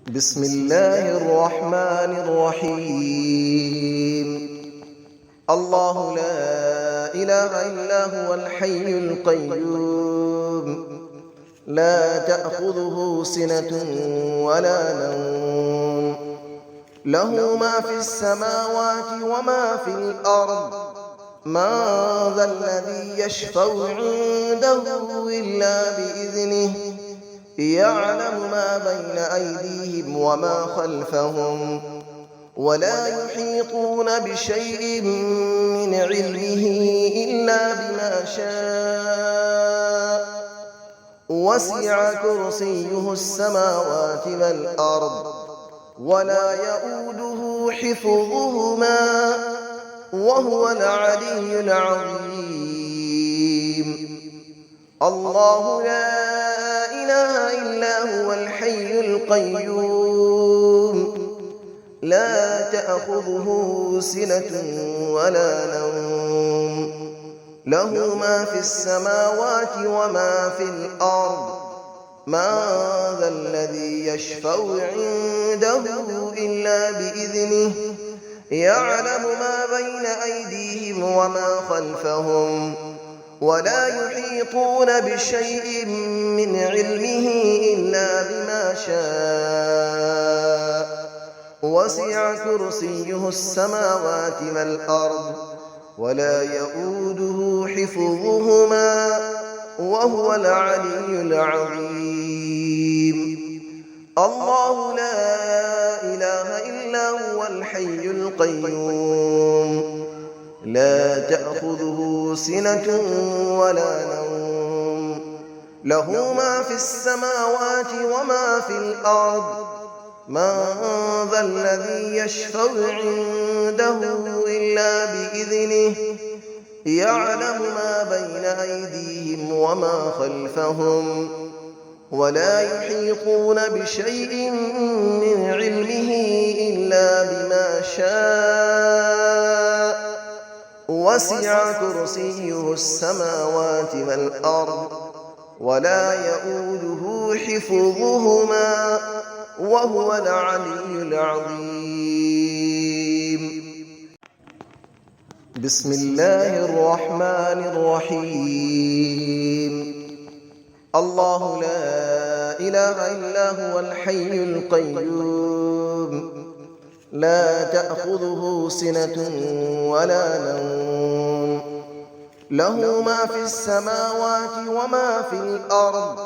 بسم الله الرحمن الرحيم. الله لا إله إلا هو الحي القيوم، لا تأخذه سنة ولا نوم، له ما في السماوات وما في الأرض. من ذا الذي يشفع عنده إلا بإذنه، يعلم ما بين أيديهم وما خلفهم، ولا يحيطون بشيء من علمه إلا بما شاء. وسع كرسيه السماوات والأرض، ولا يؤوده حفظهما، وهو العلي العظيم. الله لا إله إلا هو الحي القيوم، لا تأخذه سنة ولا نوم، له ما في السماوات وما في الأرض. من ذا الذي يشفع عنده إلا بإذنه، يعلم ما بين أيديهم وما خلفهم، ولا يحيطون بشيء من علمه إلا بما شاء. وسع كرسيه السماوات والأرض، ولا يؤوده حفظهما، وهو العلي العظيم. الله لا إله إلا هو الحي القيوم، لا تأخذه سنة ولا نوم، له ما في السماوات وما في الأرض. من ذا الذي يشفع عنده إلا بإذنه، يعلم ما بين أيديهم وما خلفهم، ولا يحيطون بشيء من علمه إلا بما شاء. وسع كرسيه السماوات والأرض، ولا يؤوده حفظهما، وهو العلي العظيم. بسم الله الرحمن الرحيم. الله لا إله إلا هو الحي القيوم، لا تأخذه سنة ولا نوم، له ما في السماوات وما في الأرض.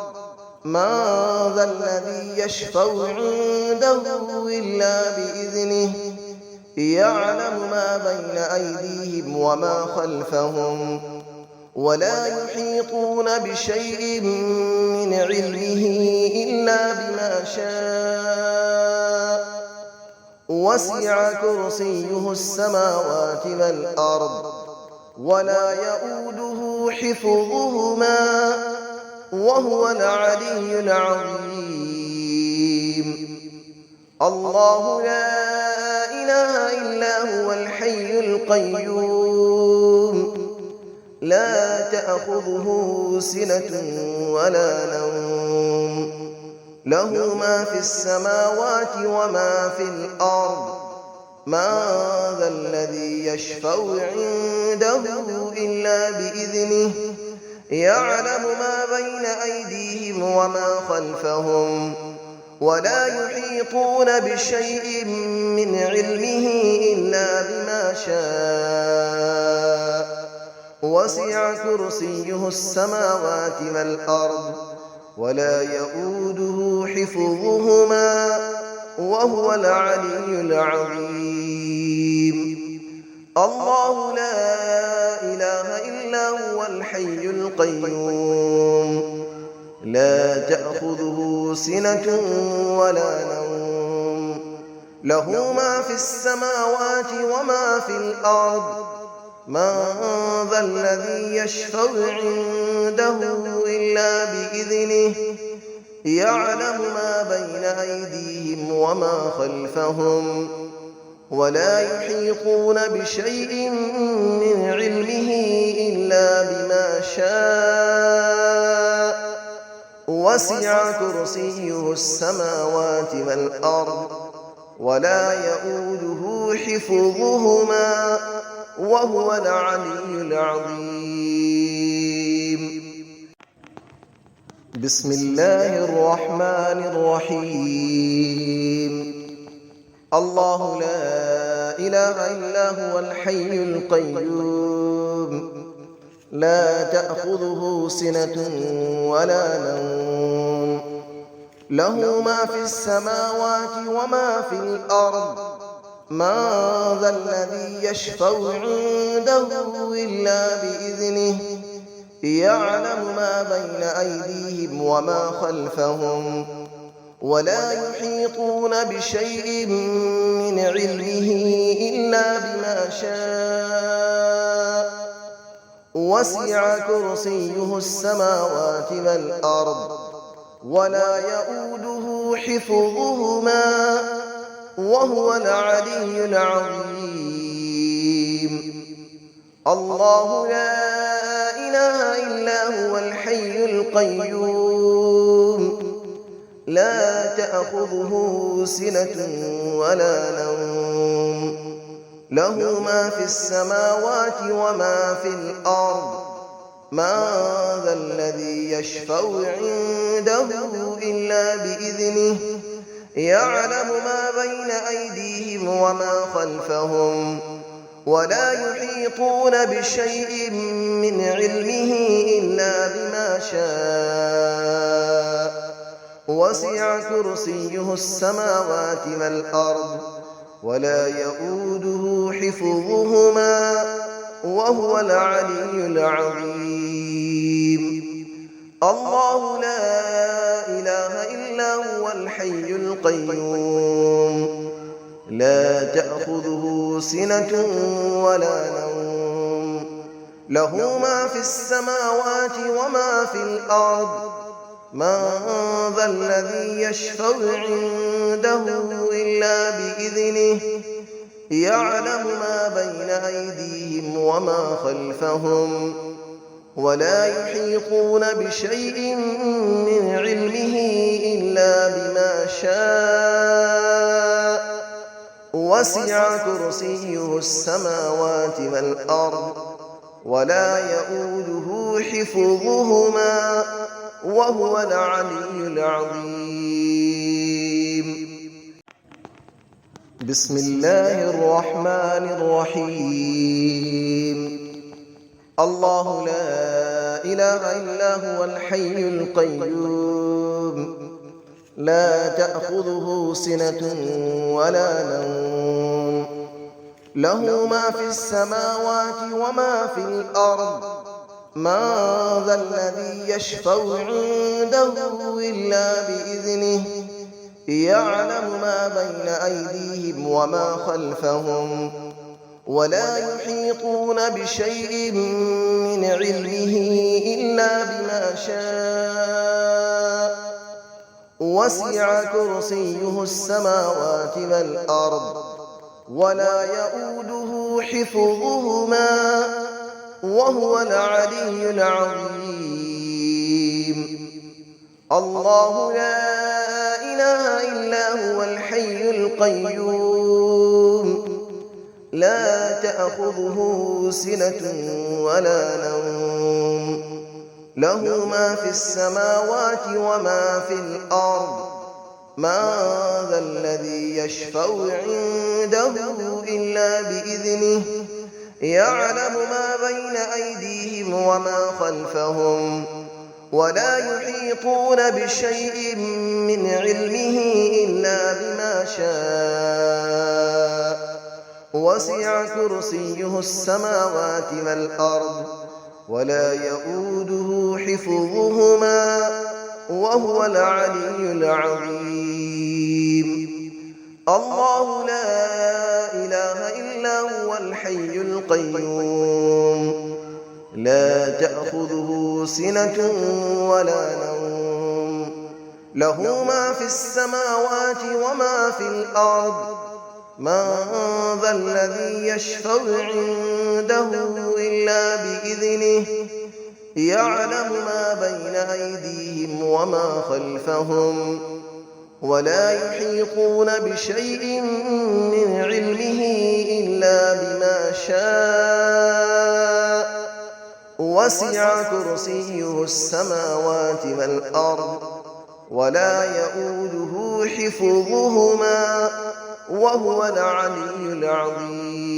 من ذا الذي يشفع عنده إلا بإذنه، يعلم ما بين أيديهم وما خلفهم، ولا يحيطون بشيء من علمه إلا بما شاء. وسع كرسيه السماوات والأرض، ولا يؤوده حفظهما، وهو العلي العظيم. الله لا إله إلا هو الحي القيوم، لا تأخذه سنة ولا نوم، له ما في السماوات وما في الأرض. من ذا الذي يشفع عنده إلا بإذنه، يعلم ما بين أيديهم وما خلفهم، ولا يحيطون بشيء من علمه إلا بما شاء. وسع كرسيه السماوات والأرض، ولا يؤوده حفظهما، وهو العلي العظيم. الله لا إله إلا هو الحي القيوم، لا تأخذه سنة ولا نوم، له ما في السماوات وما في الأرض. من ذا الذي يشفع عنده إلا بإذنه، يعلم ما بين أيديهم وما خلفهم، ولا يحيطون بشيء من علمه إلا بما شاء. وسع كرسيه السماوات والأرض ولا يؤوده حفظهما وهو العلي العظيم. بسم الله الرحمن الرحيم. الله لا إله إلا هو الحي القيوم لا تأخذه سنة ولا نوم له ما في السماوات وما في الأرض من ذا الذي يشفع عنده إلا بإذنه يعلم ما بين أيديهم وما خلفهم ولا يحيطون بشيء من علمه إلا بما شاء وسع كرسيه السماوات والأرض ولا يؤوده حفظهما وهو العلي العظيم. الله لا إله إلا هو الحي القيوم لا تأخذه سنة ولا نوم له ما في السماوات وما في الأرض من ذا الذي يشفع عنده إلا بإذنه يعلم ما بين أيديهم وما خلفهم ولا يحيطون بشيء من علمه إلا بما شاء وسع كرسيه السماوات والأرض ولا يؤوده حفظهما وهو العلي العظيم. الله لا إله إلا هو الحي القيوم لا تأخذه سنة ولا نوم له ما في السماوات وما في الأرض من ذا الذي يشفع عنده إلا بإذنه يعلم ما بين أيديهم وما خلفهم ولا يحيطون بشيء من علمه إلا بما شاء وسع كرسيه السماوات والأرض ولا يؤوده حفظهما وهو العلي العظيم. بسم الله الرحمن الرحيم. الله لا إله إلا هو الحي القيوم لا تأخذه سنة ولا نوم له ما في السماوات وما في الأرض من ذا الذي يشفع عنده إلا بإذنه يعلم ما بين أيديهم وما خلفهم ولا يحيطون بشيء من علمه إلا بما شاء وسع كرسيه السماوات والأرض ولا يؤوده حفظهما وهو العلي العظيم. الله لا إله إلا هو الحي القيوم لا تأخذه سنة ولا نوم له ما في السماوات وما في الأرض من ذا الذي يشفع عنده إلا بإذنه يعلم ما بين أيديهم وما خلفهم ولا يحيطون بشيء من علمه إلا بما شاء وسع كرسيه السماوات والأرض ولا يؤوده حفظهما وهو العلي العظيم. الله لا إله إلا هو الحي القيوم لا تأخذه سنة ولا نوم له ما في السماوات وما في الأرض من ذا الذي يشفع عنده إلا بإذنه يعلم ما بين أيديهم وما خلفهم ولا يحيطون بشيء من علمه إلا بما شاء وسع كرسيه السماوات والأرض ولا يئوده حفظهما وهو العلي العظيم